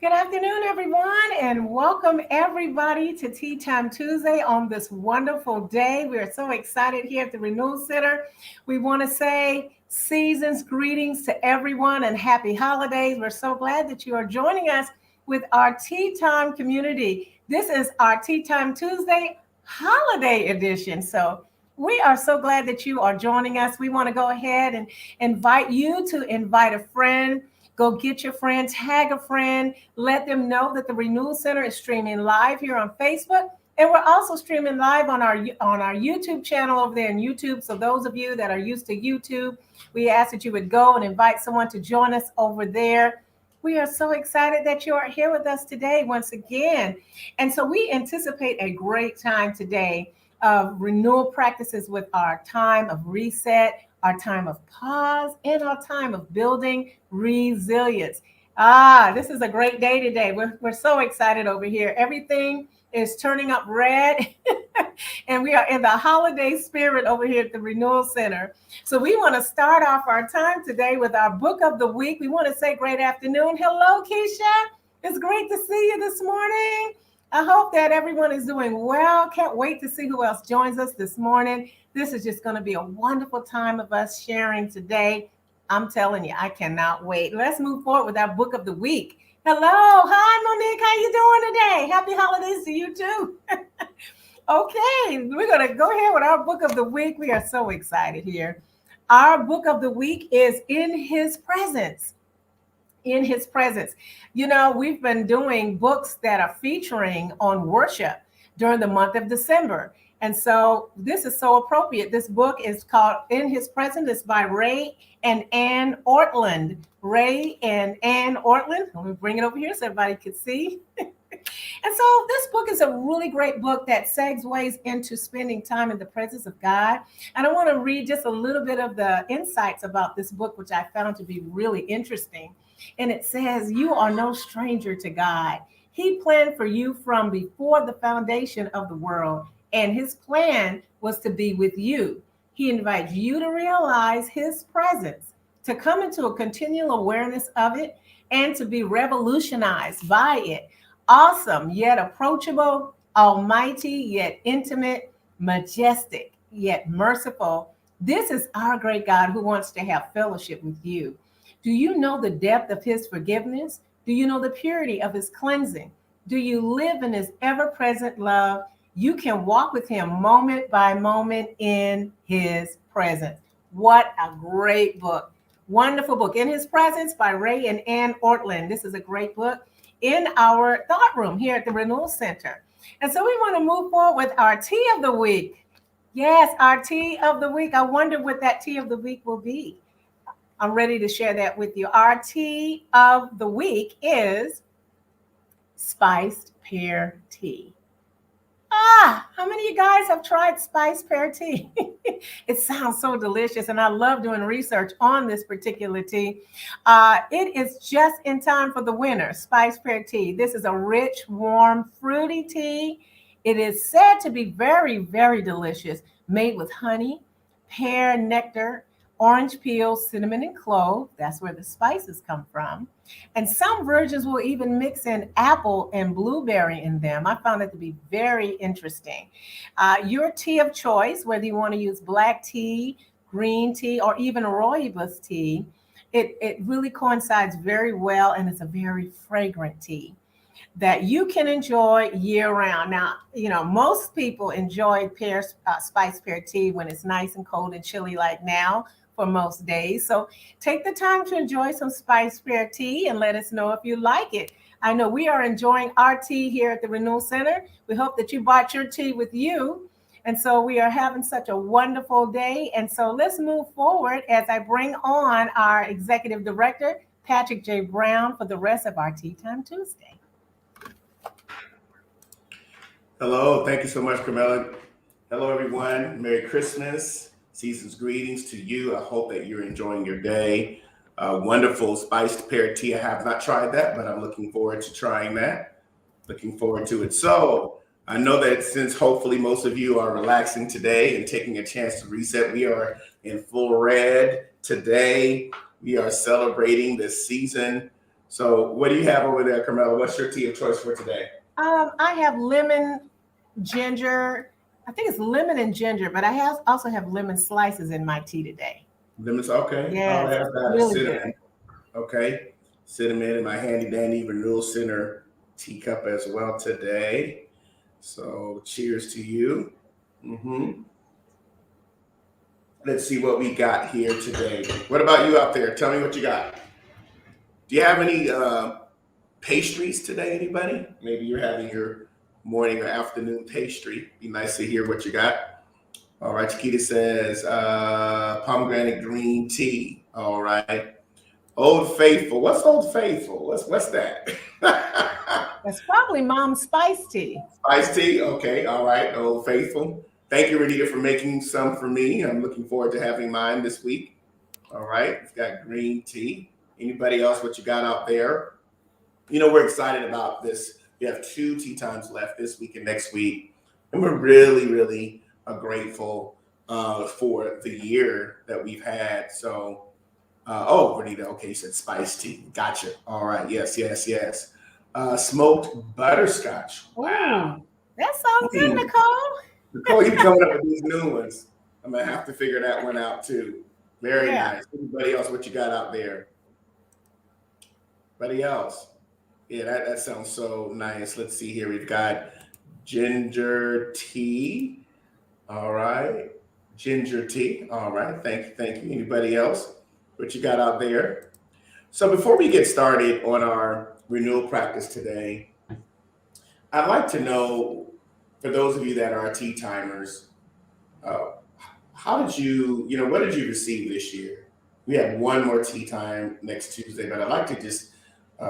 Good afternoon, everyone, and welcome everybody to Tea Time Tuesday on this wonderful day. We are so excited here at the Renewal Center. We want to say season's greetings to everyone and happy holidays. We're so glad that you are joining us with our Tea Time community. This is our Tea Time Tuesday holiday edition. So we are so glad that you are joining us. We want to go ahead and invite you to invite a friend. Go get your friend, tag a friend, let them know that the Renewal Center is streaming live here on Facebook. And we're also streaming live on our YouTube channel over there in YouTube. So those of you that are used to YouTube, we ask that you would go and invite someone to join us over there. We are so excited that you are here with us today once again. And so we anticipate a great time today of renewal practices with our time of reset, our time of pause, and our time of building resilience. This is a great day today. We're so excited over here. Everything is turning up red, and we are in the holiday spirit over here at the Renewal Center. So we want to start off our time today with our book of the week. We want to say great afternoon. Hello, Keisha. It's great to see you this morning. I hope that everyone is doing well. Can't wait to see who else joins us this morning. This is just going to be a wonderful time of us sharing today. I'm telling you, I cannot wait. Let's move forward with our book of the week. Hello. Hi, Monique. How you doing today? Happy holidays to you too. Okay, we're going to go ahead with our book of the week. We are so excited here. Our book of the week is In His Presence. In His Presence. You know, we've been doing books that are featuring on worship during the month of December. And so this is so appropriate. This book is called In His Presence. It's by Ray and Ann Ortland. Ray and Ann Ortland. Let me bring it over here so everybody can see. And so this book is a really great book that segues into spending time in the presence of God. And I want to read just a little bit of the insights about this book, which I found to be really interesting. And it says, you are no stranger to God. He planned for you from before the foundation of the world, and his plan was to be with you. He invites you to realize his presence, to come into a continual awareness of it, and to be revolutionized by it. Awesome, yet approachable, almighty, yet intimate, majestic, yet merciful. This is our great God who wants to have fellowship with you. Do you know the depth of his forgiveness? Do you know the purity of his cleansing? Do you live in his ever-present love? You can walk with him moment by moment in his presence. What a great book. Wonderful book. In His Presence by Ray and Ann Ortland. This is a great book in our thought room here at the Renewal Center. And so we want to move forward with our tea of the week. Yes, our tea of the week. I wonder what that tea of the week will be. I'm ready to share that with you. Our tea of the week is spiced pear tea. How many of you guys have tried spiced pear tea? It sounds so delicious, and I love doing research on this particular tea. It is just in time for the winter, spiced pear tea. This is a rich, warm, fruity tea. It is said to be very, very delicious, made with honey, pear nectar, orange peel, cinnamon, and clove. That's where the spices come from. And some versions will even mix in apple and blueberry in them. I found that to be very interesting. Your tea of choice, whether you want to use black tea, green tea, or even rooibos tea, it really coincides very well, and it's a very fragrant tea that you can enjoy year round. Now, you know, most people enjoy spiced pear tea when it's nice and cold and chilly like now for most days. So take the time to enjoy some spiced pear tea and let us know if you like it. I know we are enjoying our tea here at the Renewal Center. We hope that you brought your tea with you. And so we are having such a wonderful day. And so let's move forward as I bring on our Executive Director, Patrick J. Brown, for the rest of our Tea Time Tuesday. Hello, thank you so much, Carmela. Hello, everyone. Merry Christmas. Season's greetings to you. I hope that you're enjoying your day. Wonderful spiced pear tea. I have not tried that, but I'm looking forward to trying that. Looking forward to it. So I know that since hopefully most of you are relaxing today and taking a chance to reset, we are in full red today. We are celebrating this season So what do you have over there, Carmela? What's your tea of choice for today? I have lemon, ginger. I think it's lemon and ginger, but also have lemon slices in my tea today. Lemons, okay. All Yes, right, it's I've got a really good. cinnamon. Okay. Cinnamon in my handy dandy Renewal Center teacup as well today. So cheers to you. hmm Let's see what we got here today. What about you out there? Tell me what you got. Do you have any pastries today, anybody? Maybe you're having your morning or afternoon pastry. Be nice to hear what you got. All right, Chiquita says pomegranate green tea. All right. Old Faithful. What's Old Faithful? What's that? That's probably mom's spice tea. Iced tea. Okay. All right. Old Faithful. Thank you, Renita, for making some for me. I'm looking forward to having mine this week. All right. It's got green tea. Anybody else? What you got out there? We're excited about this. We have 2 tea times left this week and next week. And we're really, really grateful for the year that we've had. So, Renita, okay, you said spiced tea. Gotcha. All right. Yes, yes, yes. Smoked butterscotch. Wow. Ooh, that sounds good, Nicole. Nicole, you coming up with these new ones. I'm going to have to figure that one out too. Very nice. Anybody else, what you got out there? Anybody else? Yeah, that sounds so nice. Let's see here. We've got ginger tea. All right. Ginger tea. All right. Thank you. Thank you. Anybody else? What you got out there? So before we get started on our renewal practice today, I'd like to know, for those of you that are tea timers, how did what did you receive this year? We have one more tea time next Tuesday, but I'd like to just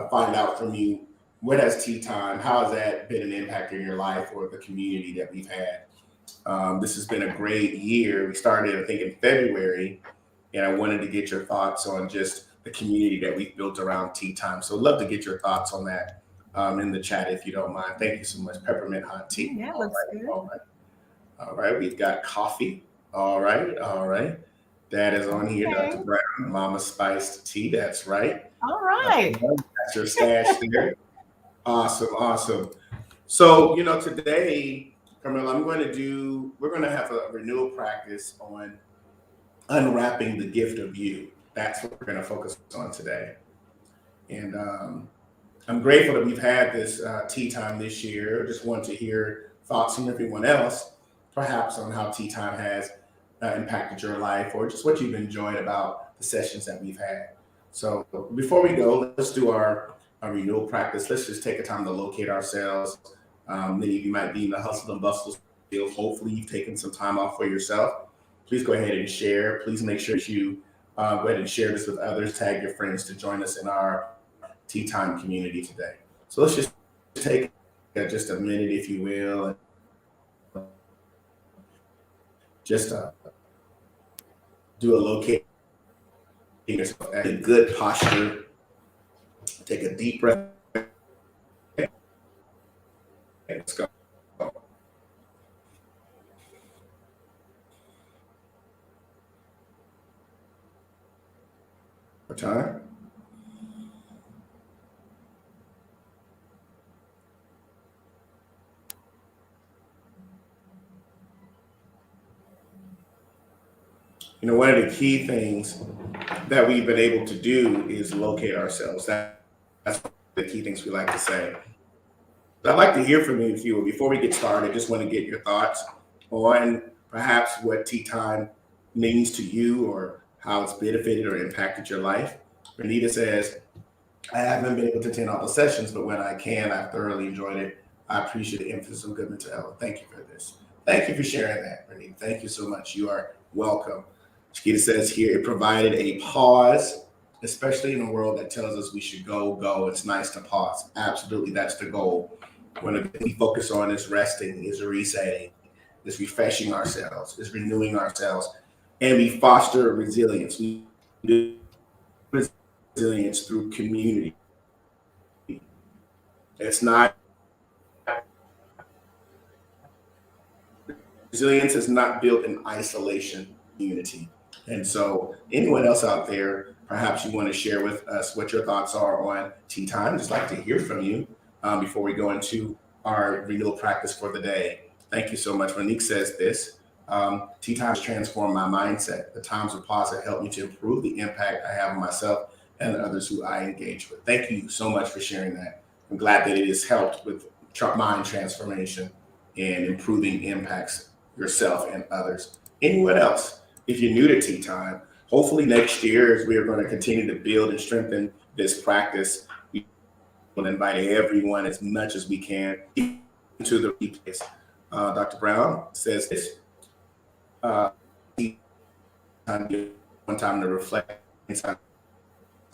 find out from you, what has tea time, how has that been an impact in your life or the community that we've had? This has been a great year. We started, I think, in February, and I wanted to get your thoughts on just the community that we've built around tea time. So I'd love to get your thoughts on that in the chat, if you don't mind. Thank you so much. Peppermint hot tea. Yeah, looks good. All right. All right. We've got coffee. All right. All right. That is on here, Okay. Dr. Brown. Mama spiced tea. That's right. All right. That's your stash there. Awesome. Awesome. So, today, Carmela, we're going to have a renewal practice on unwrapping the gift of you. That's what we're going to focus on today. And I'm grateful that we've had this tea time this year. Just want to hear thoughts from everyone else, perhaps on how tea time has impacted your life, or just what you've enjoyed about the sessions that we've had. So before we go, let's do our renewal practice. Let's just take a time to locate ourselves. Many of you might be in the hustle and bustle field. Hopefully you've taken some time off for yourself. Please go ahead and share. Please make sure that you go ahead and share this with others. Tag your friends to join us in our tea time community today. So let's just take just a minute, if you will. Just do a locate yourself at a good posture. Take a deep breath. Let's go. More time. One of the key things that we've been able to do is locate ourselves. That's the key things we like to say. I'd like to hear from you, if you will. Before we get started, I just want to get your thoughts on perhaps what tea time means to you, or how it's benefited or impacted your life. Renita says, I haven't been able to attend all the sessions, but when I can, I've thoroughly enjoyed it. I appreciate the emphasis on good mental health. Thank you for this. Thank you for sharing that, Renita. Thank you so much. You are welcome. Chiquita says here, it provided a pause, especially in a world that tells us we should go. It's nice to pause. Absolutely, that's the goal. When we focus on is resting, is resetting, is refreshing ourselves, is renewing ourselves, and we foster resilience. We do resilience through community. It's not, resilience is not built in isolation, unity. And so anyone else out there perhaps you want to share with us what your thoughts are on tea time. Just like to hear from you before we go into our renewal practice for the day. Thank you so much. Monique says this. Tea time has transformed my mindset. The times of pause have helped me to improve the impact I have on myself and others who I engage with. Thank you so much for sharing that. I'm glad that it has helped with mind transformation and improving impacts yourself and others. Anyone else? If you're new to tea time, hopefully next year, as we are going to continue to build and strengthen this practice, we will invite everyone as much as we can to the replays. Dr. Brown says this. One time to reflect inside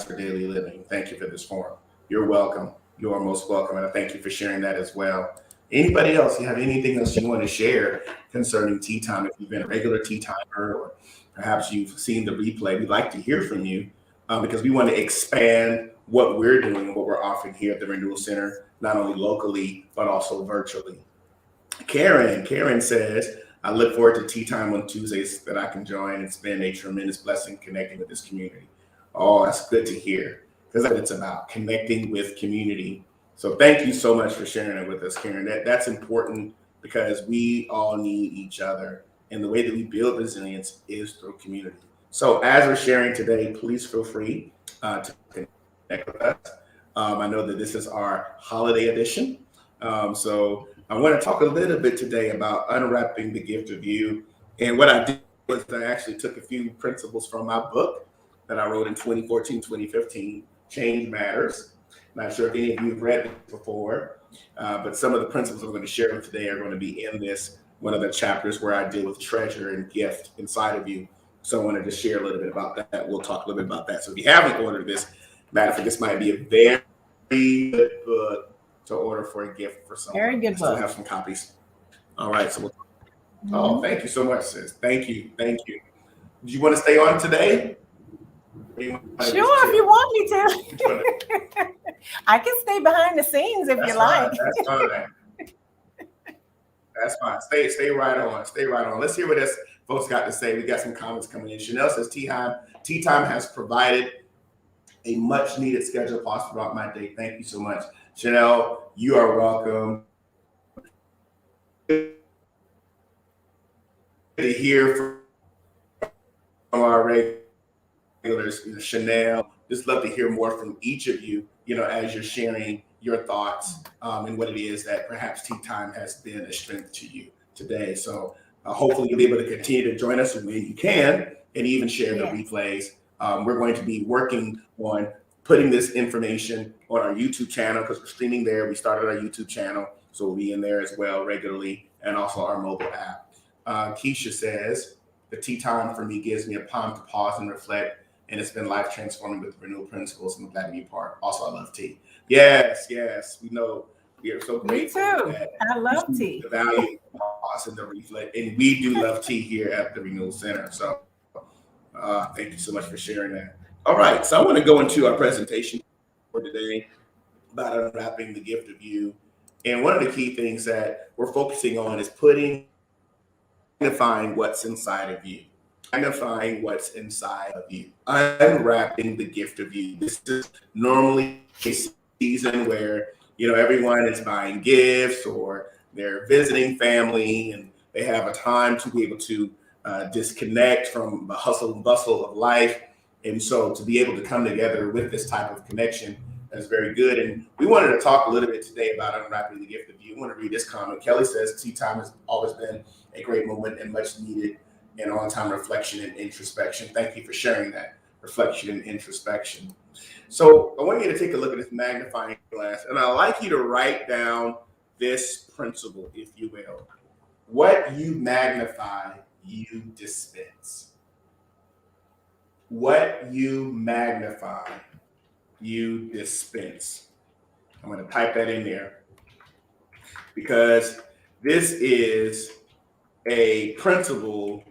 for daily living. Thank you for this forum. You're welcome. You are most welcome. And I thank you for sharing that as well. Anybody else, you have anything else you want to share concerning tea time? If you've been a regular tea timer or perhaps you've seen the replay, we'd like to hear from you because we want to expand what we're doing and what we're offering here at the Renewal Center, not only locally, but also virtually. Karen says, I look forward to tea time on Tuesdays that I can join. It's been a tremendous blessing connecting with this community. Oh, that's good to hear, because it's about connecting with community. So thank you so much for sharing it with us, Karen. That's important because we all need each other. And the way that we build resilience is through community. So as we're sharing today, please feel free to connect with us. I know that this is our holiday edition. So I want to talk a little bit today about unwrapping the gift of you. And what I did was I actually took a few principles from my book that I wrote in 2014, 2015, Change Matters. Not sure if any of you have read it before, but some of the principles I'm going to share with today are going to be in this, one of the chapters where I deal with treasure and gift inside of you. So I wanted to share a little bit about that. We'll talk a little bit about that. So if you haven't ordered this, matter of fact, this might be a very good book to order for a gift for someone. Very good book. I still have some copies. All right. So oh, thank you so much, sis. Thank you. Thank you. Do you want to stay on today? Sure, if you want me to. I can stay behind the scenes if you like. That's fine. That's fine. Stay right on. Stay right on. Let's hear what this folks got to say. We got some comments coming in. Chanel says tea time has provided a much needed schedule pause throughout my day. Thank you so much. Chanel, you are welcome. To hear from our regulars, Chanel, just love to hear more from each of you, as you're sharing your thoughts and what it is that perhaps tea time has been a strength to you today. So hopefully you'll be able to continue to join us when you can and even share the replays. We're going to be working on putting this information on our YouTube channel because we're streaming there. We started our YouTube channel, so we'll be in there as well regularly, and also our mobile app. Keisha says, the tea time for me gives me a time to pause and reflect, and it's been life transforming with renewal principles, and I'm glad to be part. Also, I love tea. Yes, we know. We are so grateful. Me too. I love tea. The value of pause and the reflect, and we do love tea here at the Renewal Center. So thank you so much for sharing that. All right, so I want to go into our presentation for today about unwrapping the gift of you. And one of the key things that we're focusing on is magnifying what's inside of you. Magnifying what's inside of you. Unwrapping the gift of you. This is normally a season where, everyone is buying gifts or they're visiting family and they have a time to be able to disconnect from the hustle and bustle of life. And so to be able to come together with this type of connection is very good. And we wanted to talk a little bit today about unwrapping the gift of you. I want to read this comment. Kelly says, tea time has always been a great moment and much needed and on-time reflection and introspection. Thank you for sharing that, reflection and introspection. So I want you to take a look at this magnifying glass, and I'd like you to write down this principle, if you will. What you magnify, you dispense. What you magnify, you dispense. I'm going to type that in there because this is a principle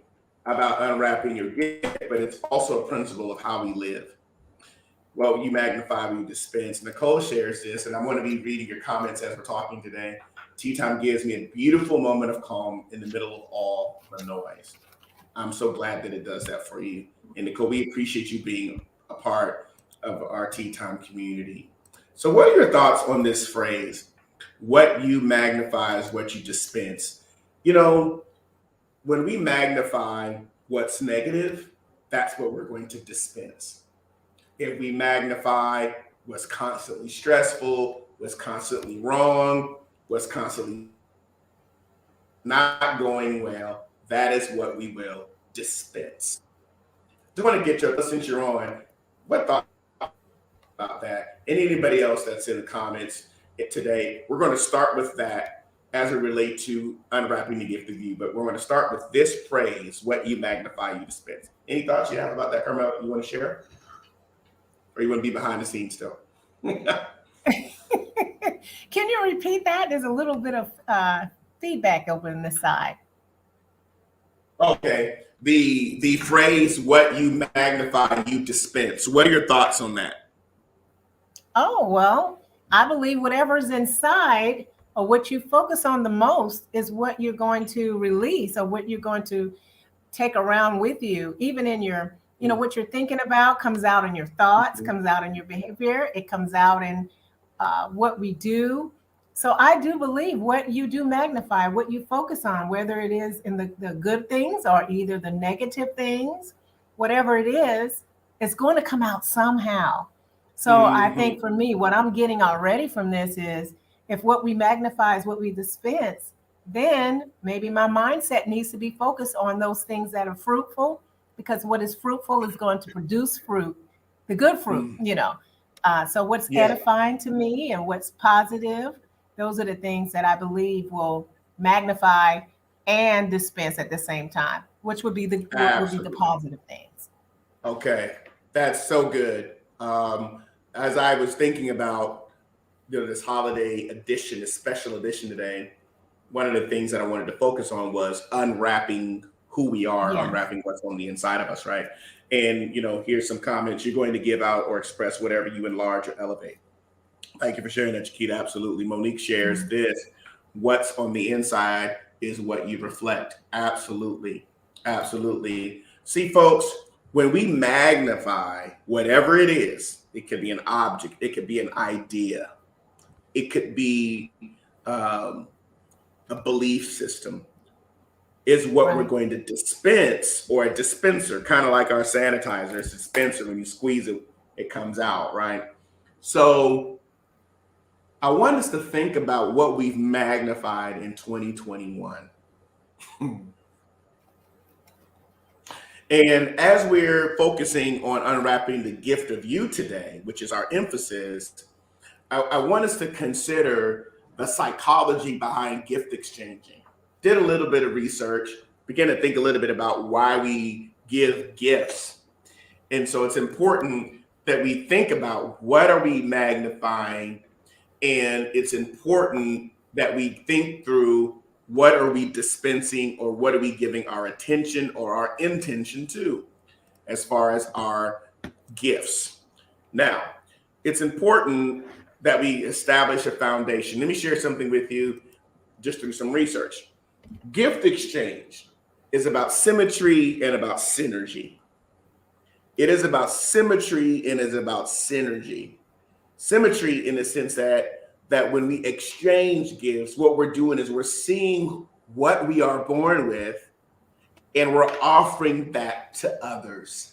about unwrapping your gift, but it's also a principle of how we live. What you magnify, you dispense. Nicole shares this, and I'm going to be reading your comments as we're talking today. Tea time gives me a beautiful moment of calm in the middle of all the noise. I'm so glad that it does that for you. And Nicole, we appreciate you being a part of our Tea Time community. So, what are your thoughts on this phrase? What you magnify is what you dispense. You know, when we magnify what's negative, that's what we're going to dispense. If we magnify what's constantly stressful, what's constantly wrong, what's constantly not going well, that is what we will dispense. Just want to get your, since you're on, what thought about that? And anybody else that's in the comments today, we're going to start with that as it relates to unwrapping the gift of you. But we're going to start with this phrase: what you magnify, you dispense. Any thoughts you have about that, Carmel, you want to share? Or you want to be behind the scenes still? Can you repeat that? There's a little bit of feedback over on the side. Okay. The phrase "what you magnify, you dispense." What are your thoughts on that? Oh, well, I believe whatever's inside or what you focus on the most is what you're going to release or what you're going to take around with you, even in your, what you're thinking about comes out in your thoughts, comes out in your behavior, it comes out in what we do. So I do believe what you do magnify, what you focus on, whether it is in the good things or either the negative things, whatever it is, it's going to come out somehow. So I think for me, what I'm getting already from this is if what we magnify is what we dispense, then maybe my mindset needs to be focused on those things that are fruitful, because what is fruitful is going to produce fruit, the good fruit, So what's edifying to me and what's positive, those are the things that I believe will magnify and dispense at the same time, which would be the positive things. Okay, that's so good. As I was thinking about this holiday edition, this special edition today, one of the things that I wanted to focus on was unwrapping who we are, unwrapping what's on the inside of us, right? And here's some comments. You're going to give out or express whatever you enlarge or elevate. Thank you for sharing that, Chiquita. Absolutely. Monique shares this. What's on the inside is what you reflect. Absolutely. Absolutely. See, folks, when we magnify whatever it is, it could be an object, it could be an idea, it could be a belief system, is what we're going to dispense, or a dispenser, kind of like our sanitizer, it's a dispenser. When you squeeze it, it comes out, right? So I want us to think about what we've magnified in 2021. And as we're focusing on unwrapping the gift of you today, which is our emphasis, I want us to consider the psychology behind gift exchanging. Did a little bit of research, began to think a little bit about why we give gifts. And so it's important that we think about what are we magnifying, and it's important that we think through what are we dispensing, or what are we giving our attention or our intention to as far as our gifts. Now, it's important that we establish a foundation. Let me share something with you just through some research. Gift exchange is about symmetry and about synergy. It is about symmetry and is about synergy. Symmetry in the sense that when we exchange gifts, what we're doing is we're seeing what we are born with and we're offering that to others.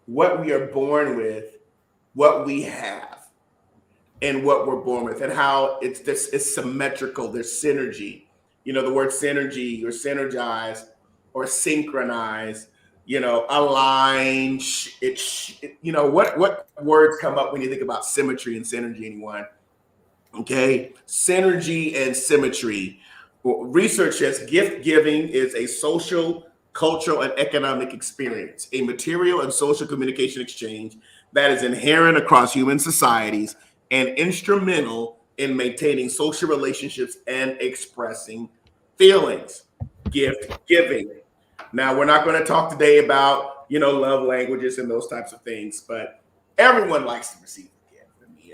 What we are born with, what we have, and what we're born with, and how it's symmetrical. There's synergy. The word synergy or synergize or synchronize, align. What words come up when you think about symmetry and synergy, anyone? Okay, synergy and symmetry. Research says gift giving is a social, cultural, and economic experience, a material and social communication exchange that is inherent across human societies and instrumental in maintaining social relationships and expressing feelings. Gift giving. Now, we're not going to talk today about, love languages and those types of things, but everyone likes to receive a gift.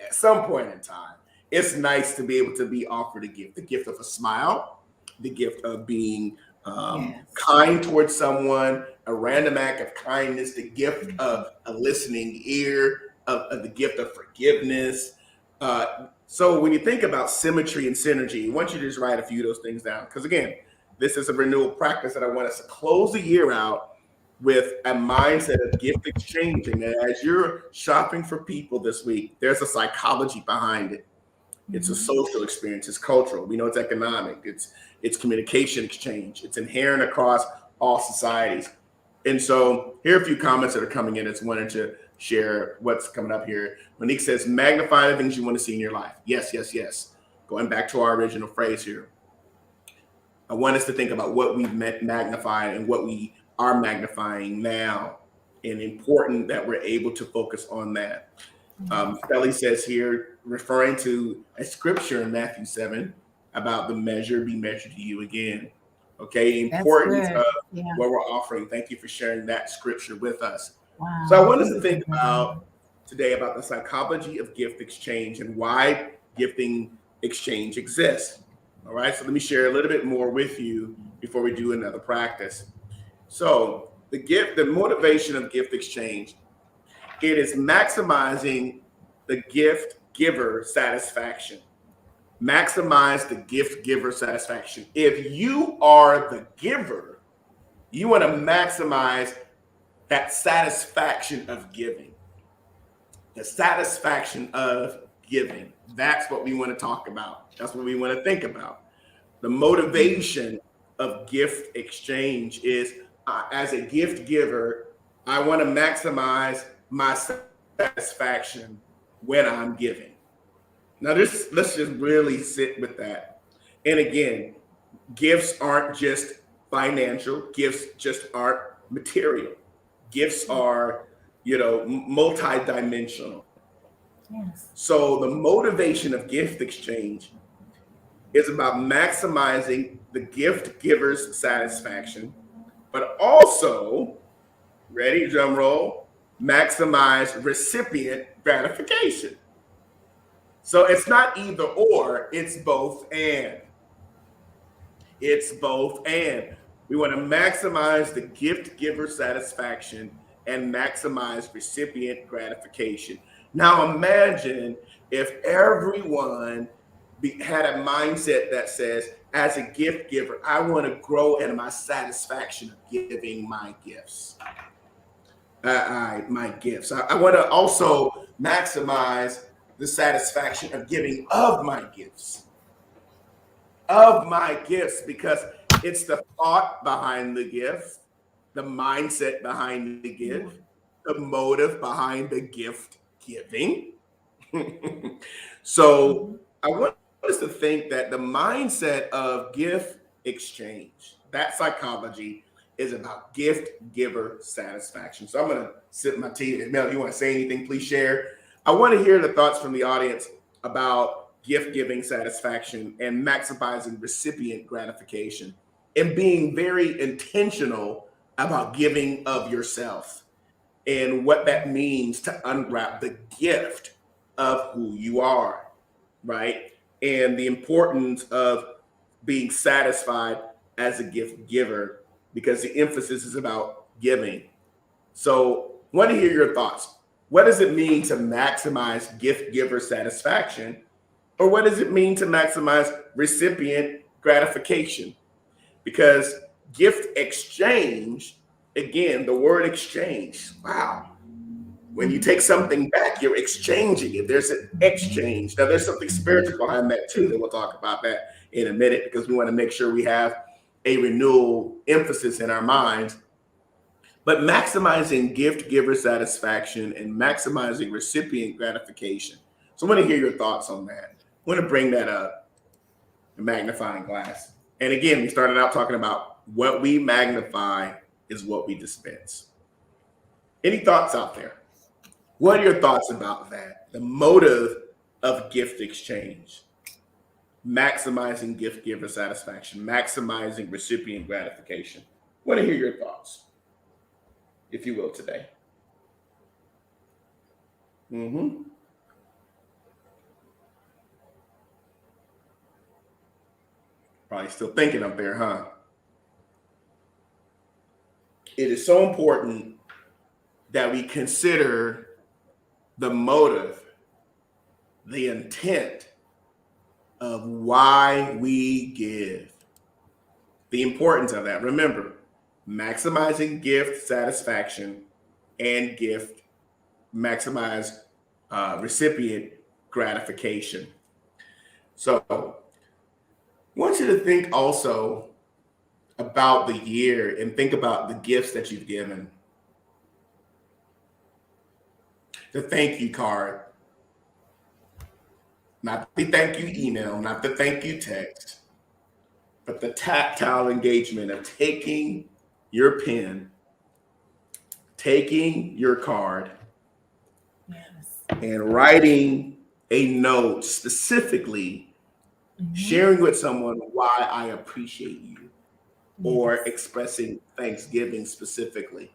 At some point in time, it's nice to be able to be offered a gift, the gift of a smile, the gift of being Yes. kind towards someone, a random act of kindness, the gift of a listening ear, of the gift of forgiveness. So when you think about symmetry and synergy, I want you to just write a few of those things down. Because again, this is a renewal practice that I want us to close the year out with a mindset of gift exchanging. And as you're shopping for people this week, there's a psychology behind it. It's a social experience. It's cultural. We know it's economic. It's communication exchange. It's inherent across all societies. And so here are a few comments that are coming in. It's wanted to share what's coming up here. Monique says, magnify the things you want to see in your life. Yes, yes, yes. Going back to our original phrase here. I want us to think about what we've magnified and what we are magnifying now. And important that we're able to focus on that. Kelly says here, referring to a scripture in Matthew 7 about the measure be measured to you again. Okay, importance of what we're offering. Thank you for sharing that scripture with us. Wow. So I want us to think about today about the psychology of gift exchange and why gifting exchange exists. All right, so let me share a little bit more with you before we do another practice. So the motivation of gift exchange, it is maximizing the gift giver satisfaction. Maximize the gift giver satisfaction. If you are the giver, you want to maximize that satisfaction of giving. The satisfaction of giving. That's what we want to talk about. That's what we want to think about. The motivation of gift exchange is as a gift giver, I want to maximize my satisfaction when I'm giving. Now, let's just really sit with that. And again, gifts aren't just financial. Gifts just aren't material. Gifts are, multi-dimensional. Yes. So the motivation of gift exchange is about maximizing the gift giver's satisfaction, but also, ready, drum roll, maximize recipient gratification. So it's not either or, it's both and. It's both and. We want to maximize the gift giver satisfaction and maximize recipient gratification. Now imagine if everyone had a mindset that says, as a gift giver, I want to grow in my satisfaction of giving my gifts. My gifts. I want to also maximize the satisfaction of giving of my gifts. Of my gifts, because it's the thought behind the gift, the mindset behind the gift, the motive behind the gift giving. So I want us to think that the mindset of gift exchange, that psychology, is about gift giver satisfaction. So I'm going to sip my tea. Mel, you want to say anything? Please share. I want to hear the thoughts from the audience about gift giving satisfaction and maximizing recipient gratification and being very intentional about giving of yourself and what that means to unwrap the gift of who you are, right? And the importance of being satisfied as a gift giver, because the emphasis is about giving. So I want to hear your thoughts. What does it mean to maximize gift giver satisfaction? Or what does it mean to maximize recipient gratification? Because gift exchange, again, the word exchange, wow. When you take something back, you're exchanging it. There's an exchange. Now, there's something spiritual behind that too, that we'll talk about that in a minute, because we want to make sure we have a renewal emphasis in our minds. But maximizing gift giver satisfaction and maximizing recipient gratification. So I want to hear your thoughts on that. I want to bring that up, the magnifying glass. And again, we started out talking about what we magnify is what we dispense. Any thoughts out there? What are your thoughts about that? The motive of gift exchange, maximizing gift giver satisfaction, maximizing recipient gratification. I want to hear your thoughts, if you will, today. Probably still thinking up there, huh? it is so important that we consider the motive, the intent of why we give, the importance of that. Remember, maximizing gift satisfaction and gift maximize recipient gratification. So I want you to think also about the year and think about the gifts that you've given. The thank you card, not the thank you email, not the thank you text, but the tactile engagement of taking your pen, taking your card, Yes. and writing a note specifically sharing with someone why I appreciate you or Yes. expressing Thanksgiving specifically.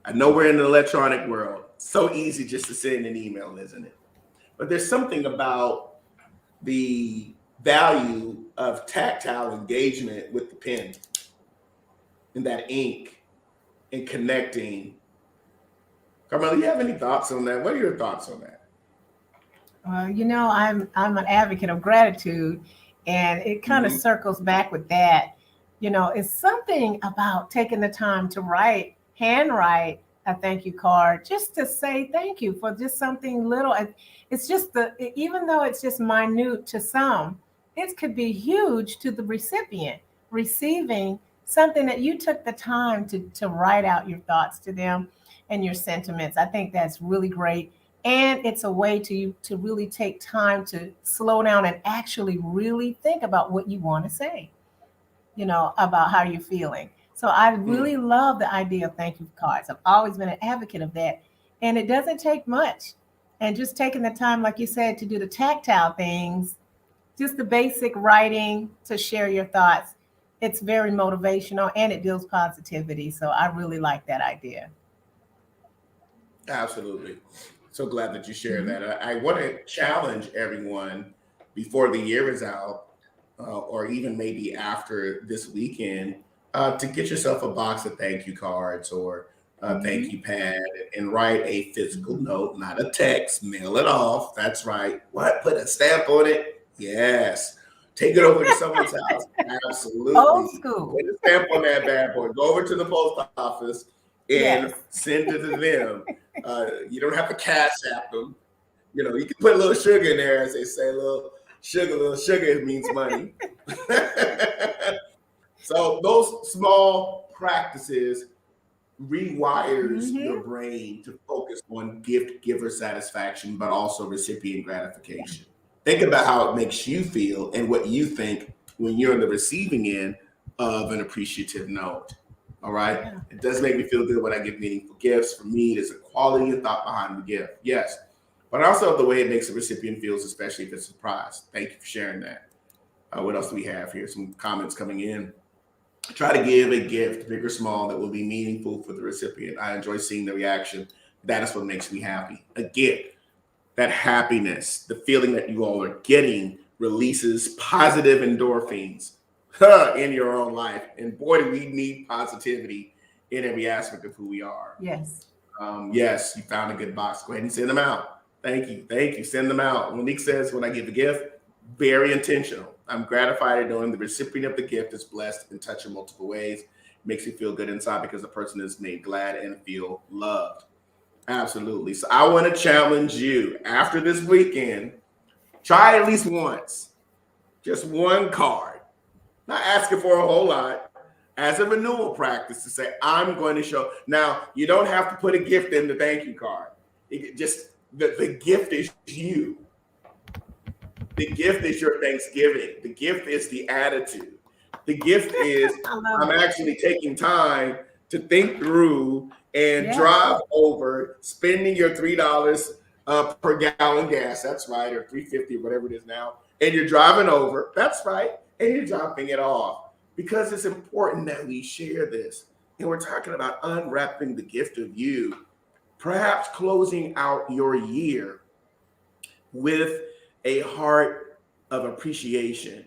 I know we're in the electronic world. So easy just to send an email, isn't it? But there's something about the value of tactile engagement with the pen and that ink and connecting. Carmela, you have any thoughts on that? What are your thoughts on that? Well, I'm an advocate of gratitude, and it kind of Mm-hmm. circles back with that. It's something about taking the time to handwrite a thank you card, just to say thank you for just something little. It's just even though it's just minute to some, it could be huge to the recipient receiving something that you took the time to write out your thoughts to them and your sentiments. I think that's really great, and it's a way to really take time to slow down and actually really think about what you want to say, about how you're feeling. So I Mm, really love the idea of thank you cards. I've always been an advocate of that, and it doesn't take much, and just taking the time, like you said, to do the tactile things, just the basic writing to share your thoughts. It's very motivational, and it builds positivity, so I really like that idea. absolutely. So glad that you shared Mhm. that. I want to challenge everyone before the year is out, or even maybe after this weekend, to get yourself a box of thank you cards or a thank Mhm. you pad and write a physical note, not a text. Mail it off. That's right. What? Put a stamp on it? Yes. Take it over to someone's house. Old Absolutely. school. Put a stamp on that bad boy. Go over to the post office and Yes. send it to them. You don't have to cash app them. You can put a little sugar in there, as they say, little sugar, it means money. So those small practices rewires your Hmm. brain to focus on gift giver satisfaction, but also recipient gratification. Think about how it makes you feel and what you think when you're on the receiving end of an appreciative note. All right. Yeah. It does make me feel good when I get meaningful gifts. For me, there's a quality and thought behind the gift. Yes. But also the way it makes the recipient feels, especially if it's a surprise. Thank you for sharing that. What else do we have here? Some comments coming in. Try to give a gift, big or small, that will be meaningful for the recipient. I enjoy seeing the reaction. That is what makes me happy. A gift, that happiness, the feeling that you all are getting releases positive endorphins in your own life. And boy, do we need positivity in every aspect of who we are. Yes. Yes, you found a good box. Go ahead and send them out. Thank you. Thank you. Send them out. Monique says, when I give a gift, very intentional. I'm gratified at knowing the recipient of the gift is blessed and touched in multiple ways. Makes me feel good inside because the person is made glad and feel loved. Absolutely. So I want to challenge you after this weekend, try at least once, just one card, not asking for a whole lot, as a renewal practice to say, I'm going to show. Now, you don't have to put a gift in the thank you card. It just the gift is you. The gift is your Thanksgiving. The gift is the attitude. The gift is I love I'm it. actually taking time to think through and Yes. drive over, spending your $3 per gallon gas. That's right, or 350, whatever it is now. And you're driving over. That's right, and you're dropping it off because it's important that we share this. And we're talking about unwrapping the gift of you, perhaps closing out your year with a heart of appreciation,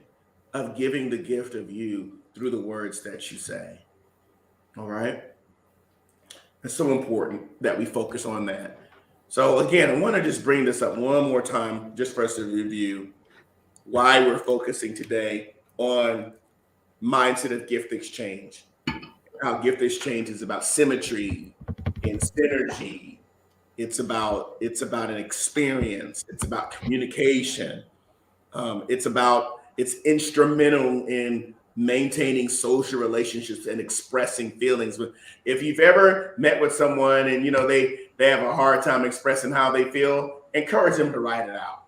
of giving the gift of you through the words that you say. All right. It's so important that we focus on that. So again, I want to just bring this up one more time, just for us to review why we're focusing today on mindset of gift exchange. How gift exchange is about symmetry and synergy. It's about an experience. It's about communication. It's instrumental in maintaining social relationships and expressing feelings. But if you've ever met with someone and they have a hard time expressing how they feel, encourage them to write it out.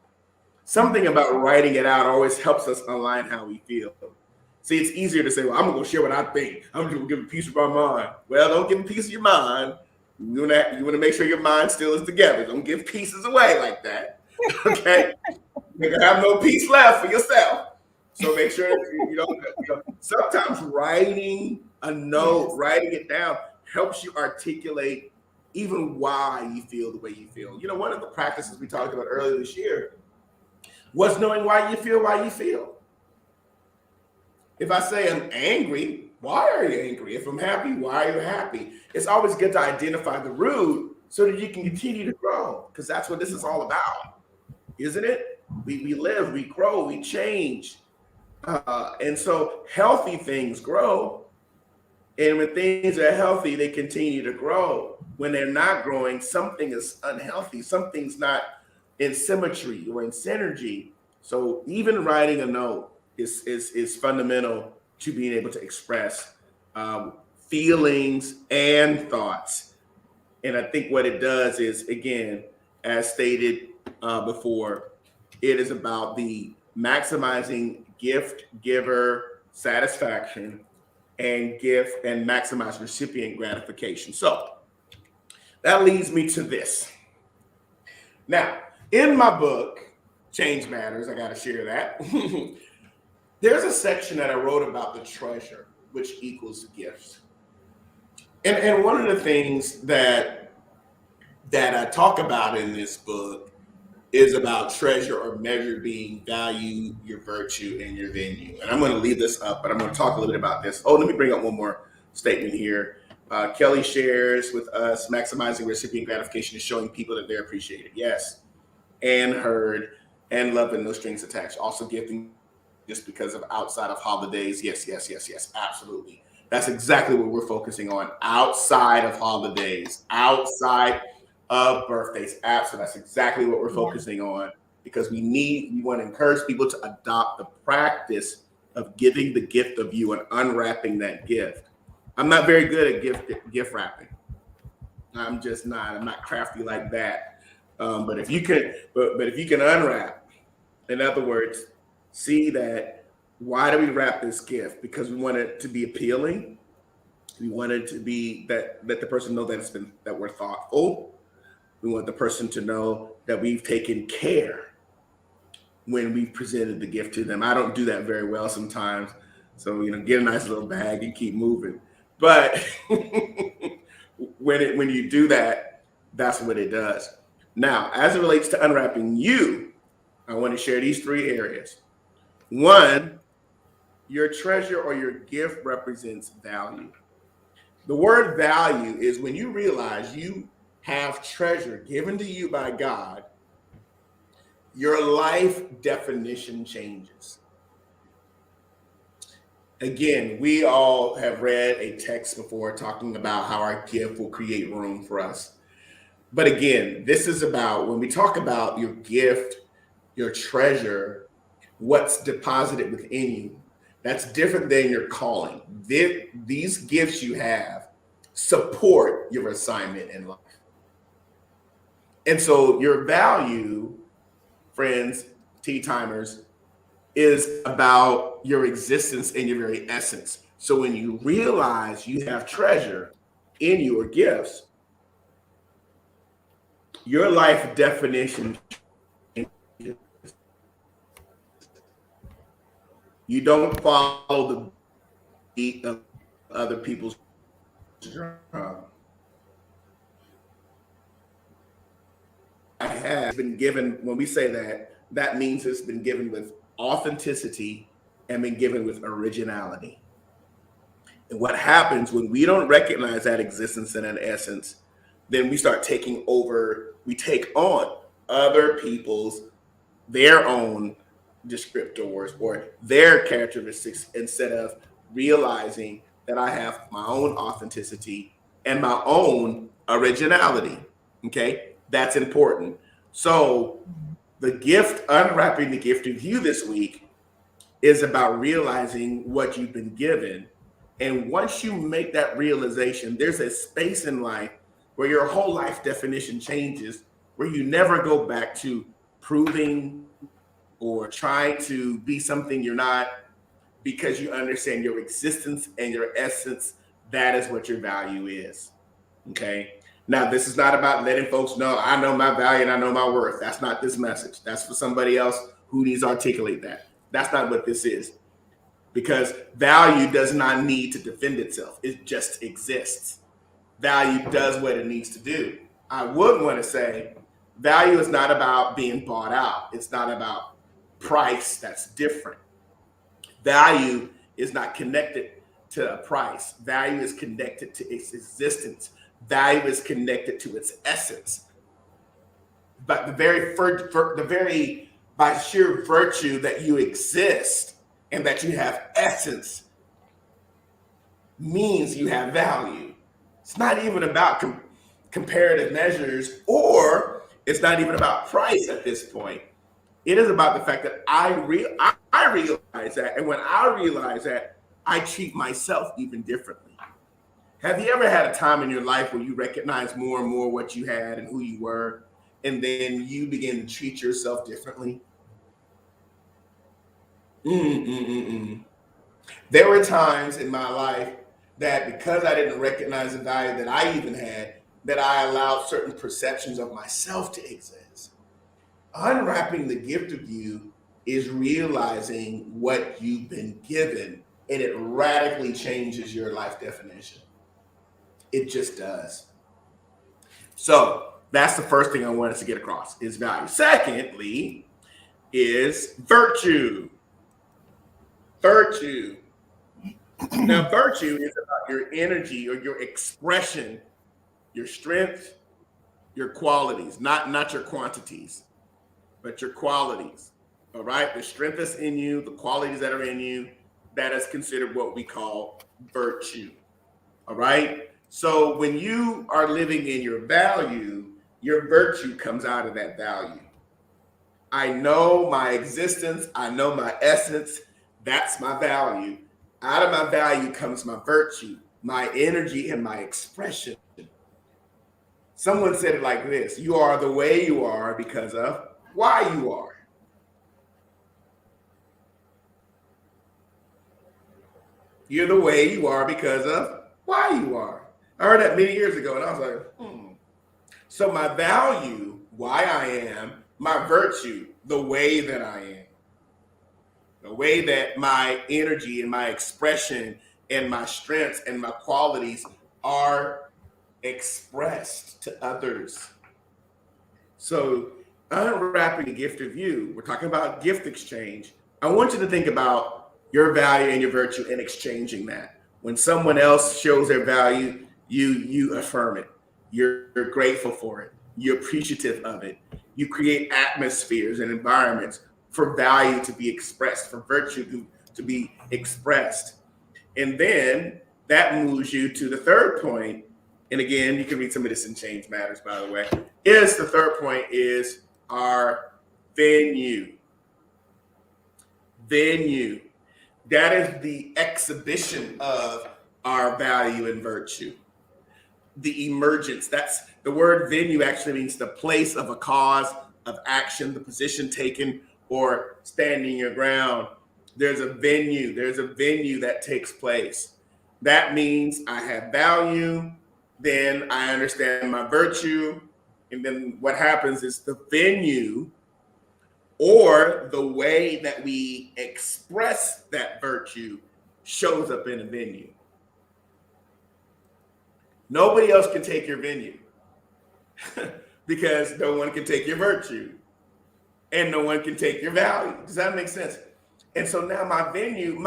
Something about writing it out always helps us align how we feel. See, it's easier to say, well, I'm gonna go share what I think. I'm gonna give a piece of my mind. Well, don't give a piece of your mind. You wanna make sure your mind still is together. Don't give pieces away like that. Okay. You're gonna have no peace left for yourself. So make sure sometimes writing a note, writing it down helps you articulate even why you feel the way you feel. One of the practices we talked about earlier this year was knowing why you feel. If I say I'm angry, why are you angry? If I'm happy, why are you happy? It's always good to identify the root so that you can continue to grow, because that's what this is all about, isn't it? We live, we grow, we change. And so healthy things grow. And when things are healthy, they continue to grow. When they're not growing, something is unhealthy. Something's not in symmetry or in synergy. So even writing a note is fundamental to being able to express feelings and thoughts. And I think what it does is, again, as stated before, it is about the maximizing gift giver satisfaction and gift and maximize recipient gratification. So that leads me to this. Now, in my book, Change Matters, I got to share that. There's a section that I wrote about the treasure, which equals gifts. And one of the things that I talk about in this book is about treasure or measure being value, your virtue, and your venue. And I'm going to leave this up, but I'm going to talk a little bit about this. Oh, let me bring up one more statement here. Kelly shares with us, maximizing recipient gratification is showing people that they're appreciated. Yes. And heard and loved and no strings attached. Also gifting just because of outside of holidays. Yes. Absolutely. That's exactly what we're focusing on. Outside of holidays, outside of birthdays. Absolutely. That's exactly what we're focusing on, because we want to encourage people to adopt the practice of giving the gift of you and unwrapping that gift. I'm not very good at gift wrapping. I'm just not. I'm not crafty like that. But if you can unwrap, in other words, see that, why do we wrap this gift? Because we want it to be appealing. We want it to be that let the person know that we're thoughtful. We want the person to know that we've taken care when we've presented the gift to them. I don't do that very well sometimes. So, get a nice little bag and keep moving. But when you do that, that's what it does. Now, as it relates to unwrapping you, I want to share these 3 areas. 1, your treasure or your gift represents value. The word value is when you realize you have treasure given to you by God, your life definition changes. Again, we all have read a text before talking about how our gift will create room for us. But again, this is about, when we talk about your gift, your treasure, what's deposited within you, that's different than your calling. These gifts you have support your assignment in life. And so your value, friends, tea timers, is about your existence and your very essence. So when you realize you have treasure in your gifts, your life definition changes. You don't follow the beat of other people's drum. I have been given, when we say that, that means it's been given with authenticity and been given with originality. And what happens when we don't recognize that existence and an essence, then we start taking over, we take on other people's, their own descriptors or their characteristics instead of realizing that I have my own authenticity and my own originality. Okay, that's important. So, the gift, unwrapping the gift of you this week is about realizing what you've been given. And once you make that realization, there's a space in life where your whole life definition changes, where you never go back to proving or trying to be something you're not, because you understand your existence and your essence. That is what your value is. Okay. Now, this is not about letting folks know I know my value and I know my worth. That's not this message. That's for somebody else who needs to articulate that. That's not what this is. Because value does not need to defend itself. It just exists. Value does what it needs to do. I would want to say value is not about being bought out. It's not about price. That's different. Value is not connected to a price. Value is connected to its existence. Value is connected to its essence. But by sheer virtue that you exist and that you have essence means you have value. It's not even about comparative measures, or it's not even about price at this point. It is about the fact that I realize that, and when I realize that, I treat myself even differently. Have you ever had a time in your life where you recognize more and more what you had and who you were, and then you begin to treat yourself differently? There were times in my life that because I didn't recognize the value that I even had, that I allowed certain perceptions of myself to exist. Unwrapping the gift of you is realizing what you've been given, and it radically changes your life definition. It just does. So that's the first thing I want us to get across is value. Secondly, is virtue. Virtue. Now, virtue is about your energy or your expression, your strength, your qualities, not your quantities, but your qualities. All right. The strength that's in you, the qualities that are in you, that is considered what we call virtue. All right. So when you are living in your value, your virtue comes out of that value. I know my existence. I know my essence. That's my value. Out of my value comes my virtue, my energy, and my expression. Someone said it like this: you are the way you are because of why you are. You're the way you are because of why you are. I heard that many years ago, and I was like, So my value, why I am, my virtue, the way that I am, the way that my energy and my expression and my strengths and my qualities are expressed to others. So unwrapping the gift of you, we're talking about gift exchange. I want you to think about your value and your virtue and exchanging that. When someone else shows their value, you affirm it. You're grateful for it. You're appreciative of it. You create atmospheres and environments for value to be expressed, for virtue to be expressed. And then that moves you to the third point. And again, you can read some of this in Change Matters, by the way. Is the third point is our venue. Venue. That is the exhibition of our value and virtue. The emergence. That's the word venue actually means the place of a cause of action, the position taken, or standing your ground. There's a venue. There's a venue that takes place. That means I have value. Then I understand my virtue. And then what happens is the venue or the way that we express that virtue shows up in a venue. Nobody else can take your venue because no one can take your virtue and no one can take your value. Does that make sense? And so now my venue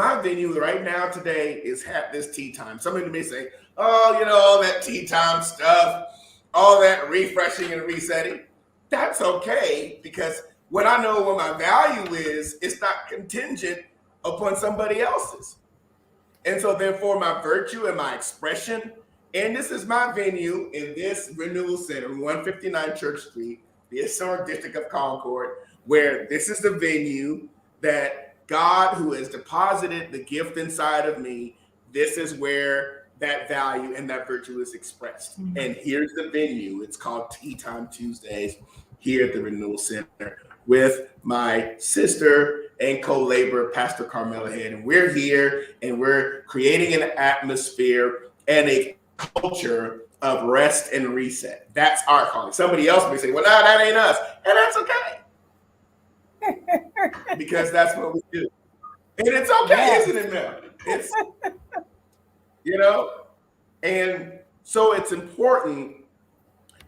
right now today is have this tea time. Somebody may say, oh, all that tea time stuff, all that refreshing and resetting. That's okay, because when I know what my value is, it's not contingent upon somebody else's. And so therefore my virtue and my expression, and this is my venue in this Renewal Center, 159 Church Street, the historic district of Concord, where this is the venue that God, who has deposited the gift inside of me, this is where that value and that virtue is expressed. Mm-hmm. And here's the venue. It's called Tea Time Tuesdays here at the Renewal Center with my sister and co-laborer, Pastor Carmela Head. And we're here and we're creating an atmosphere and a culture of rest and reset. That's our calling. Somebody else may say, well, no, that ain't us. And that's okay. Because that's what we do. And it's okay, isn't it, Mel? It's, and so it's important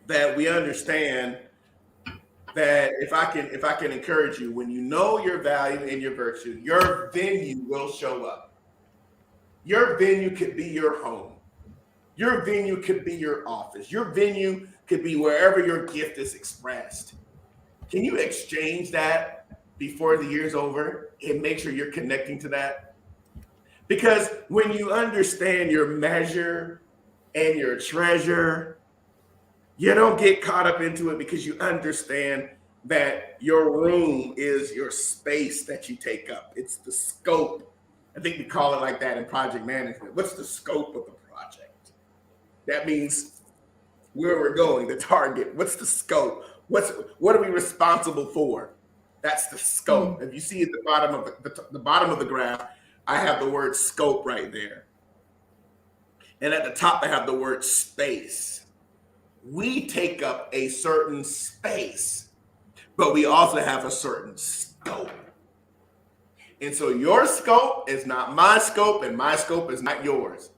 that we understand that if I can encourage you, when you know your value and your virtue, your venue will show up. Your venue could be your home. Your venue could be your office. Your venue could be wherever your gift is expressed. Can you exchange that before the year's over and make sure you're connecting to that? Because when you understand your measure and your treasure, you don't get caught up into it, because you understand that your room is your space that you take up. It's the scope. I think we call it like that in project management. What's the scope of the project? That means where we're going, the target. What's the scope? What are we responsible for? That's the scope. If you see at the bottom of the bottom of the graph, I have the word scope right there. And at the top, I have the word space. We take up a certain space, but we also have a certain scope. And so your scope is not my scope, and my scope is not yours.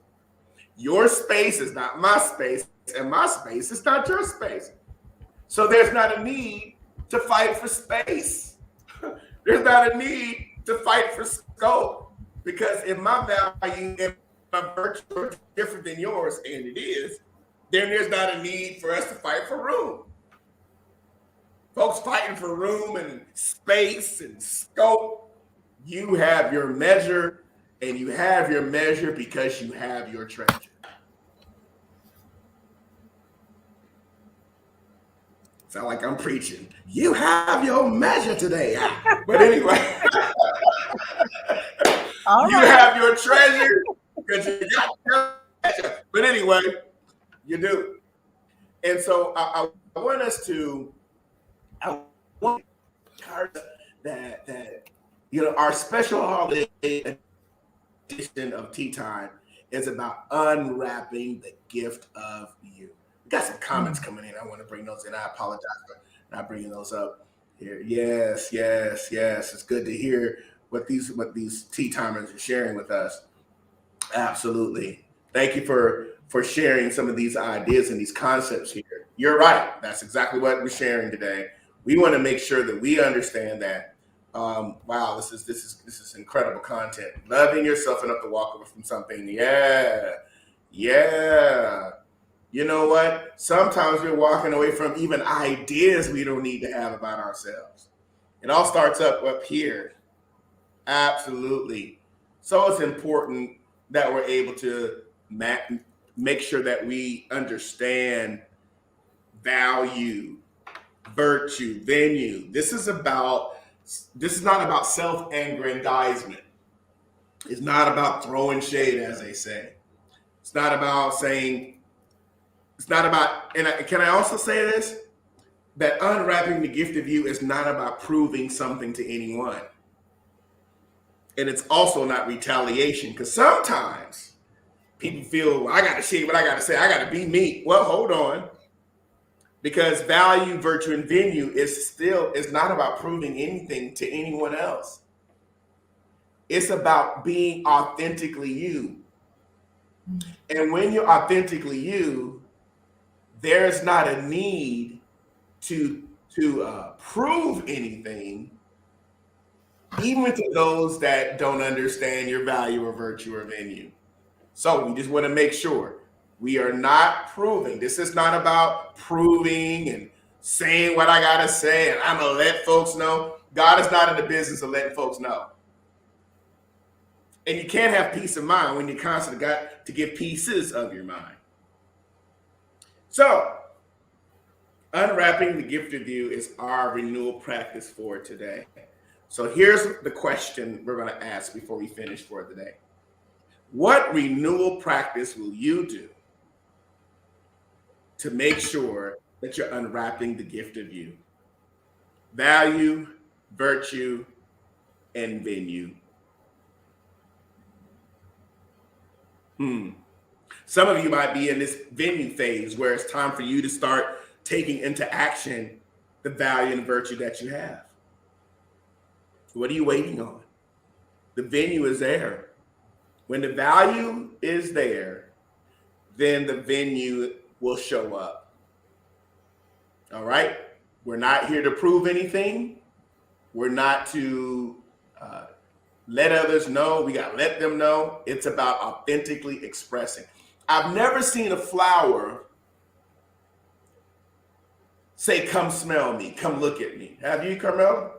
Your space is not my space, and my space is not your space. So there's not a need to fight for space. There's not a need to fight for scope, because if my value and my virtue are different than yours, and it is, then there's not a need for us to fight for room. Folks fighting for room and space and scope. You have your measure, and you have your measure because you have your treasure. Sound like I'm preaching. You have your measure today. But anyway, you have your treasure because you got your measure. But anyway, you do. And so I want us to, that our special holiday edition of Tea Time is about unwrapping the gift of you. We got some comments coming in. I want to bring those in. I apologize for not bringing those up here. Yes. It's good to hear what these tea timers are sharing with us. Absolutely. Thank you for sharing some of these ideas and these concepts here. You're right. That's exactly what we're sharing today. We want to make sure that we understand that. Wow, this is incredible content. Loving yourself enough to walk away from something. Yeah. You know what? Sometimes we're walking away from even ideas we don't need to have about ourselves. It all starts up here. Absolutely. So it's important that we're able to make sure that we understand value, virtue, venue. This is not about self-aggrandizement. It's not about throwing shade, as they say. It's not about, and can I also say this? That unwrapping the gift of you is not about proving something to anyone. And it's also not retaliation, because sometimes people feel, well, I got to say what I got to say. I got to be me. Well, hold on. Because value, virtue, and venue is not about proving anything to anyone else. It's about being authentically you. And when you're authentically you, there's not a need to prove anything even to those that don't understand your value or virtue or venue. So we just want to make sure we are not proving. This is not about proving and saying what I got to say and I'm going to let folks know. God is not in the business of letting folks know. And you can't have peace of mind when you constantly got to give pieces of your mind. So, unwrapping the gift of you is our renewal practice for today. So here's the question we're going to ask before we finish for the day. What renewal practice will you do to make sure that you're unwrapping the gift of you? Value, virtue, and venue. Some of you might be in this venue phase where it's time for you to start taking into action the value and virtue that you have. What are you waiting on? The venue is there. When the value is there, then the venue will show up. All right? We're not here to prove anything. We're not to let others know. We got to let them know. It's about authentically expressing. I've never seen a flower say, come smell me, come look at me. Have you, Carmela?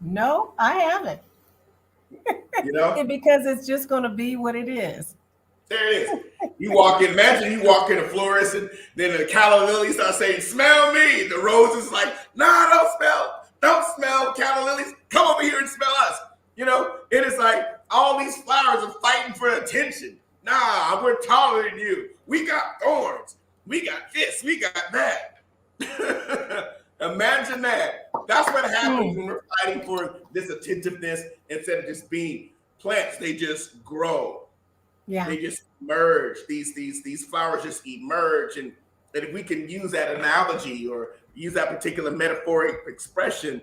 No, I haven't. You know? Because it's just going to be what it is. There it is. You walk in, imagine you walk in a florist and then the calla lilies start saying, smell me. The rose is like, nah, don't smell calla lilies. Come over here and smell us. You know, it is like all these flowers are fighting for attention. Nah, we're taller than you. We got thorns. We got this. We got that. Imagine that. That's what happens when we're fighting for this attentiveness instead of just being plants. They just grow. Yeah. They just emerge. These flowers just emerge. And if we can use that analogy or use that particular metaphoric expression,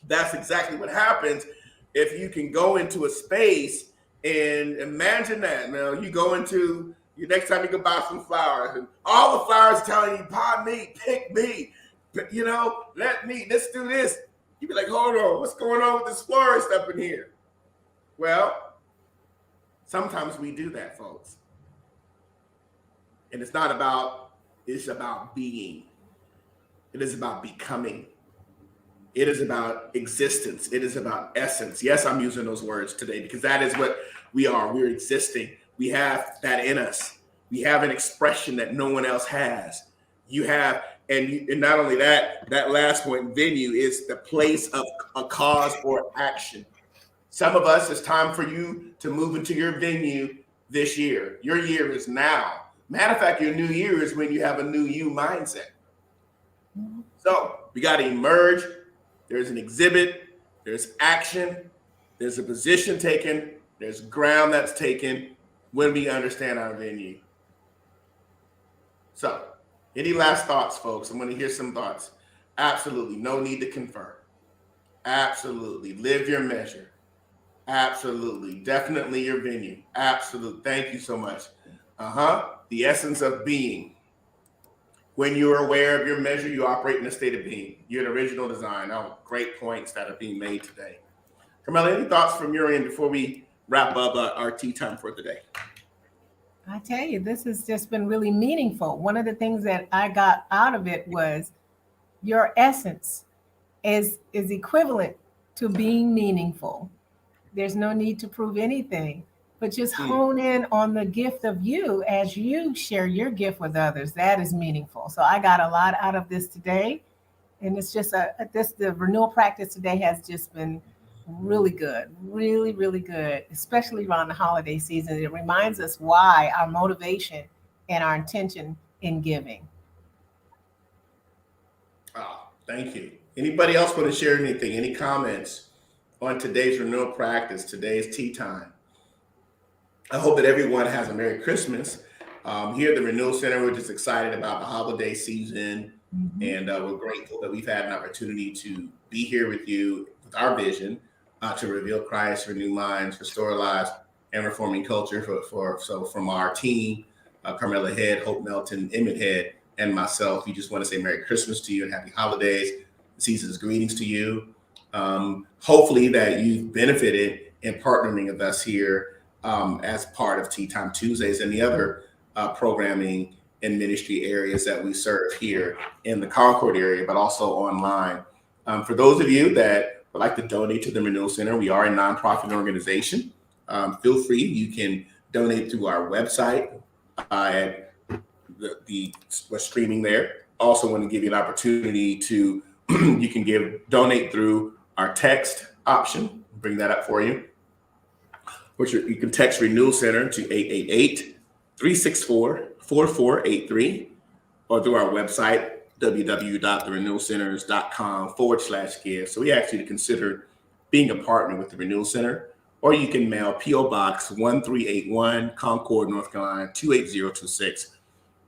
that's exactly what happens. If you can go into a space and imagine that. Now you go into your next time you go buy some flowers and all the flowers telling you, buy me, pick me, you know, let's do this. You'd be like, hold on, what's going on with this florist up in here? Well, sometimes we do that, folks. And it's about being. It is about becoming. It is about existence. It is about essence. Yes, I'm using those words today because that is what we are. We're existing. We have that in us. We have an expression that no one else has. You have, and not only that, that last point, venue is the place of a cause or action. Some of us, it's time for you to move into your venue this year. Your year is now. Matter of fact, your new year is when you have a new you mindset. So we got to emerge. There's an exhibit. There's action. There's a position taken. There's ground that's taken when we understand our venue. So, any last thoughts, folks? I'm going to hear some thoughts. Absolutely. No need to confer. Absolutely. Live your measure. Absolutely. Definitely your venue. Absolutely. Thank you so much. The essence of being. When you're aware of your measure, you operate in a state of being. You're an original design. Oh, great points that are being made today. Carmela, any thoughts from your end before we wrap up our tea time for today? I tell you, this has just been really meaningful. One of the things that I got out of it was your essence is equivalent to being meaningful. There's no need to prove anything, but just hone in on the gift of you as you share your gift with others. That is meaningful. So I got a lot out of this today. And it's just the renewal practice today has just been really good, really, really good, especially around the holiday season. It reminds us why our motivation and our intention in giving. Oh, thank you. Anybody else want to share anything? Any comments on today's renewal practice, today's tea time? I hope that everyone has a Merry Christmas. Here at the Renewal Center, we're just excited about the holiday season. And we're grateful that we've had an opportunity to be here with you with our vision to reveal Christ, renew minds, restore lives, and reforming culture. So from our team, Carmela Head, Hope Melton, Emmett Head, and myself, we just want to say Merry Christmas to you and Happy Holidays. Season's greetings to you. Hopefully that you've benefited in partnering with us here as part of Tea Time Tuesdays and the other programming and ministry areas that we serve here in the Concord area, but also online. For those of you that would like to donate to the Renewal Center, we are a nonprofit organization. Feel free, you can donate through our website at we're streaming there. Also want to give you an opportunity to, you can donate through our text option, bring that up for you, which you can text Renewal Center to 888-364-4483 or through our website, www.therenewalcenters.com/give. So we ask you to consider being a partner with the Renewal Center, or you can mail P.O. Box 1381, Concord, North Carolina, 28026.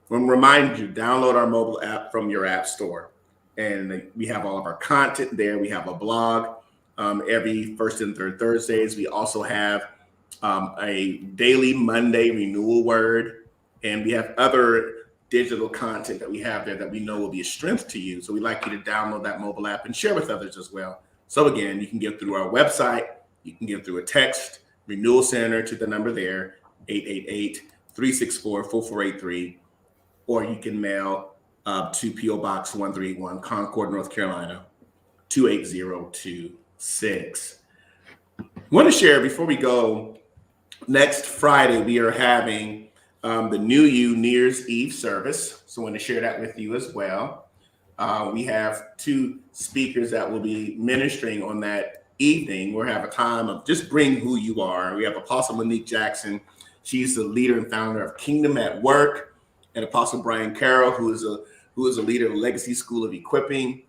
We remind you, download our mobile app from your app store. And we have all of our content there. We have a blog every first and third Thursdays. We also have a daily Monday renewal word. And we have other digital content that we have there that we know will be a strength to you. So we'd like you to download that mobile app and share with others as well. So again, you can give through our website. You can give through a text, Renewal Center to the number there, 888-364-4483. Or you can mail to P.O. Box 1381, Concord, North Carolina, 28026. I want to share before we go, next Friday, we are having the New Year's Eve service. So I want to share that with you as well. We have two speakers that will be ministering on that evening. We'll have a time of just bring who you are. We have Apostle Monique Jackson. She's the leader and founder of Kingdom at Work. And Apostle Brian Carroll, who is a leader of Legacy School of Equipping.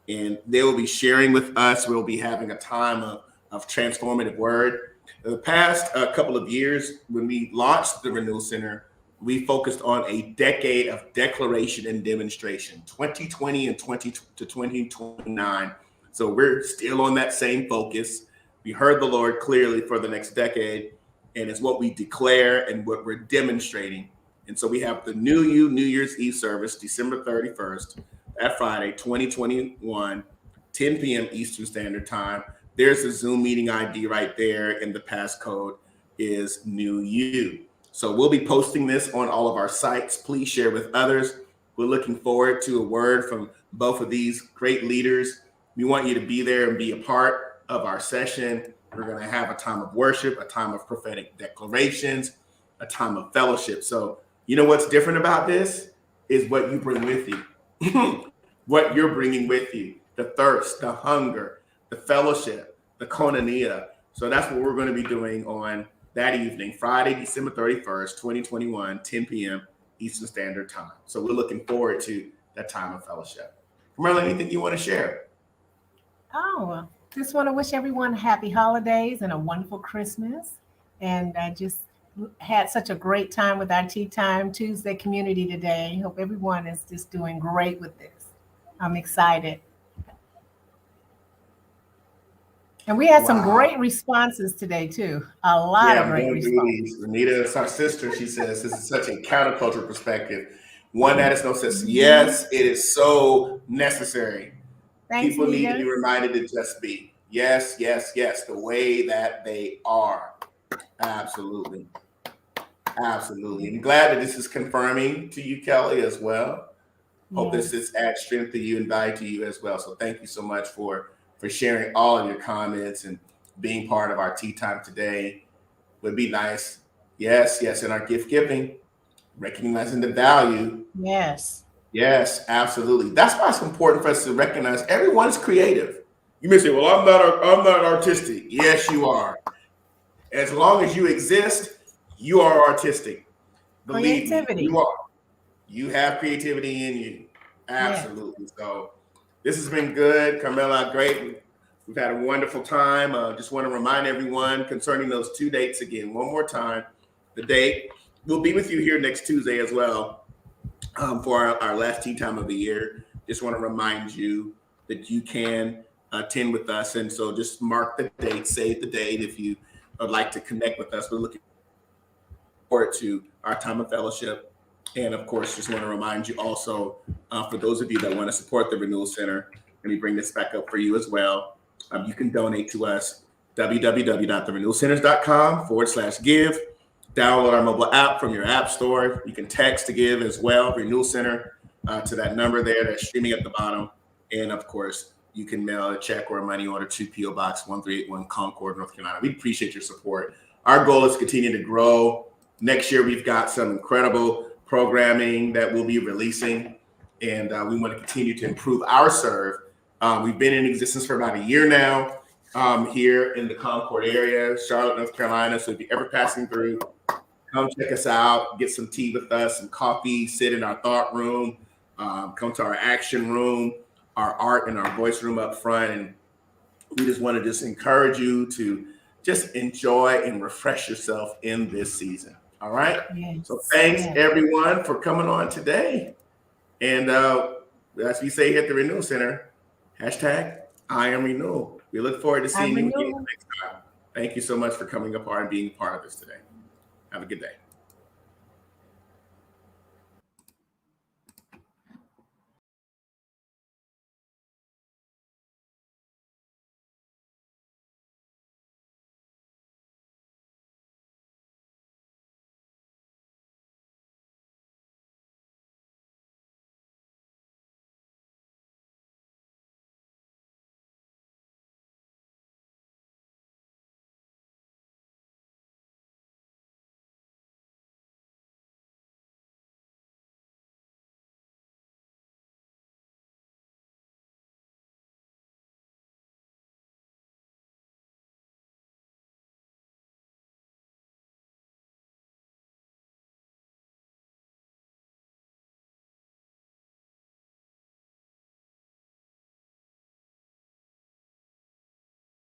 And they will be sharing with us. We'll be having a time of transformative word. In the past couple of years, when we launched the Renewal Center, we focused on a decade of declaration and demonstration, 2020 and 2029. So we're still on that same focus. We heard the Lord clearly for the next decade, and it's what we declare and what we're demonstrating. And so we have the New Year's Eve service, December 31st, that Friday, 2021, 10 p.m. Eastern Standard Time. There's a Zoom meeting ID right there, and the passcode is New You. So we'll be posting this on all of our sites. Please share with others. We're looking forward to a word from both of these great leaders. We want you to be there and be a part of our session. We're going to have a time of worship, a time of prophetic declarations, a time of fellowship. So you know what's different about this is what you bring with you, what you're bringing with you, the thirst, the hunger, the fellowship, the koinonia. So that's what we're going to be doing on that evening, Friday, December 31st, 2021, 10 p.m. Eastern Standard Time. So we're looking forward to that time of fellowship. Merlin, anything you want to share? Oh, just want to wish everyone happy holidays and a wonderful Christmas. And I just had such a great time with our Tea Time Tuesday community today. Hope everyone is just doing great with this. I'm excited. And we had some great responses today, too. A lot of great responses. Renita is our sister. She says this is such a counterculture perspective. One that is no sense. Yes, it is so necessary. Thanks, People Nita. need to be reminded to just be. Yes, yes, yes. The way that they are. Absolutely. Absolutely. I'm glad that this is confirming to you, Kelly, as well. Hope this adds strength to you and value to you as well. So thank you so much for sharing all of your comments and being part of our Tea Time today. Would be nice. Yes, yes. And our gift giving, recognizing the value. Yes. Yes, absolutely. That's why it's important for us to recognize everyone is creative. You may say, well, I'm not artistic. Yes, you are. As long as you exist, you are artistic. Believe creativity. Me, you are. You have creativity in you. Absolutely. Yeah. So this has been good. Carmela, great. We've had a wonderful time. Just want to remind everyone concerning those 2 dates again. One more time. The date. We'll be with you here next Tuesday as well for our last tea time of the year. Just want to remind you that you can attend with us. And so just mark the date, save the date if you would like to connect with us. We're looking forward to our time of fellowship. And of course, just want to remind you also, for those of you that want to support the Renewal Center, let me bring this back up for you as well. You can donate to us, www.therenewalcenters.com/give. Download our mobile app from your app store. You can text to give as well, Renewal Center, to that number there that's streaming at the bottom. And of course, you can mail a check or a money order to P.O. Box 1381, Concord, North Carolina. We appreciate your support. Our goal is to continue to grow. Next year, we've got some incredible programming that we'll be releasing, and we want to continue to improve our serve. We've been in existence for about a year now here in the Concord area, Charlotte, North Carolina. So if you're ever passing through, come check us out, get some tea with us, some coffee, sit in our thought room, come to our action room, our art and our voice room up front. And we just want to just encourage you to just enjoy and refresh yourself in this season. All right. Yes. So thanks everyone for coming on today. And as we say here at the Renewal Center, #I am Renewal. We look forward to seeing you again next time. Thank you so much for coming apart and being part of this today. Have a good day.